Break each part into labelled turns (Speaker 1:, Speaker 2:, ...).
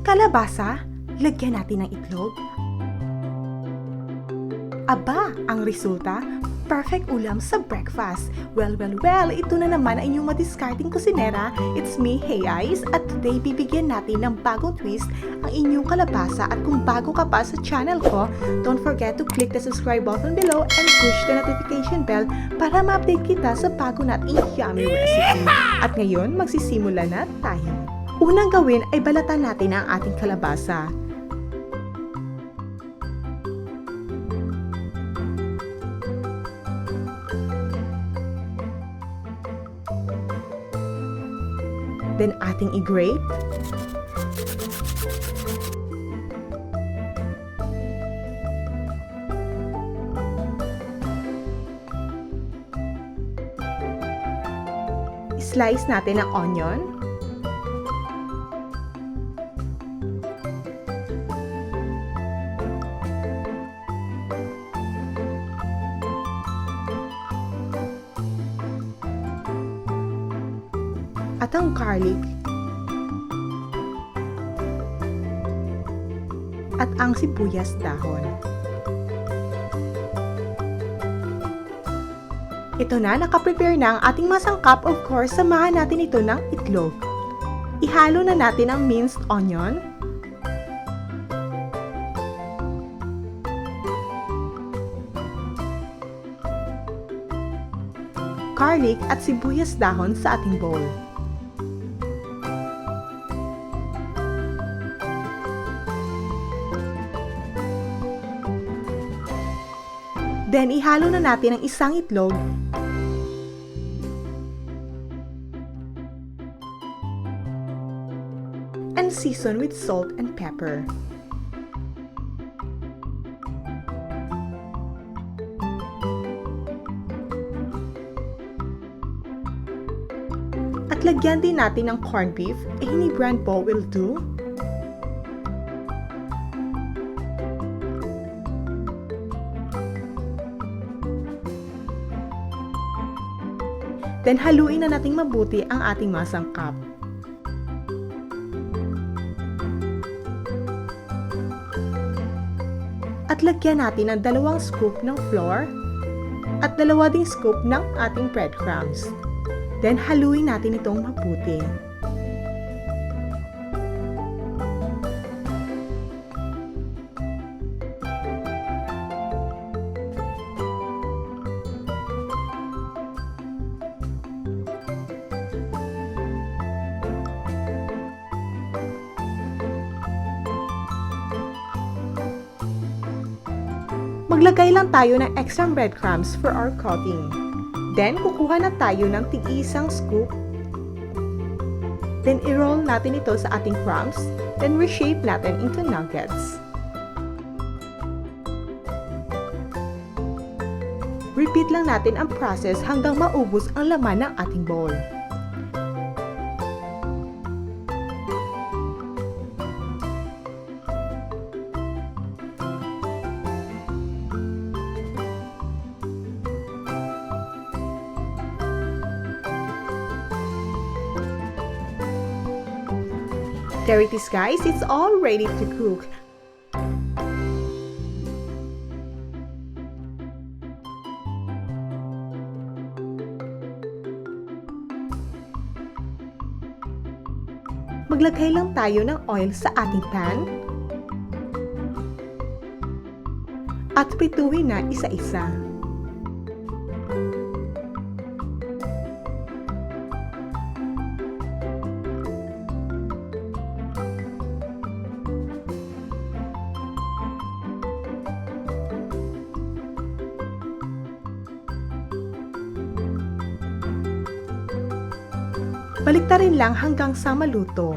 Speaker 1: Kalabasa, lagyan natin ng itlog. Aba, ang resulta, perfect ulam sa breakfast. Well, ito na naman ang inyong madiscarding kusinera. It's me, Hey Eyes, at today bibigyan natin ng bagong twist ang inyong kalabasa. At kung bago ka pa sa channel ko, don't forget to click the subscribe button below and push the notification bell para ma-update kita sa bago nating yummy recipe. At ngayon, magsisimula na tayo. Unang gawin ay balatan natin ang ating kalabasa. Then ating i-grate. I-slice natin ang onion. At ang garlic at ang sibuyas dahon. Ito na, nakaprepare na ang ating masangkap. Of course, samahan natin ito ng itlog. Ihalo na natin ang minced onion, garlic at sibuyas dahon sa ating bowl. Then, ihalo na natin ang isang itlog and season with salt and pepper. At lagyan din natin ng corned beef, any brand po will do. Then, haluin na nating mabuti ang ating masangkap. At lagyan natin ng 2 scoop ng flour at 2 ding scoop ng ating breadcrumbs. Then, haluin natin itong mabuti. Maglagay lang tayo ng extra breadcrumbs for our coating. Then, kukuha na tayo ng tig-isang scoop. Then, i-roll natin ito sa ating crumbs. Then, reshape natin into nuggets. Repeat lang natin ang process hanggang maubos ang laman ng ating bowl. There it is, guys. It's all ready to cook. Maglagay lang tayo ng oil sa ating pan. At prituhin na isa-isa. Baliktarin lang hanggang sa maluto.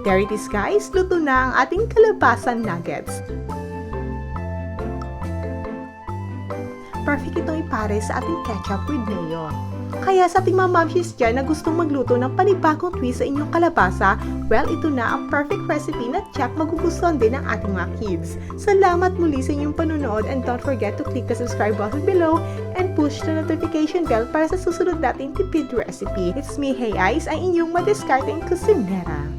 Speaker 1: There it is, guys. Luto na ang ating kalabasa nuggets. Perfect itong ipare sa ating ketchup with mayo. Kaya sa ating mga momshies dyan na gustong magluto ng panibagong twist sa inyong kalabasa, well, ito na ang perfect recipe na tiyak magugustuhan din ng ating mga kids. Salamat muli sa inyong panunood and don't forget to click the subscribe button below and push the notification bell para sa susunod nating tipid recipe. It's me, Hey Eyes, ang inyong madiskarteng kusinera.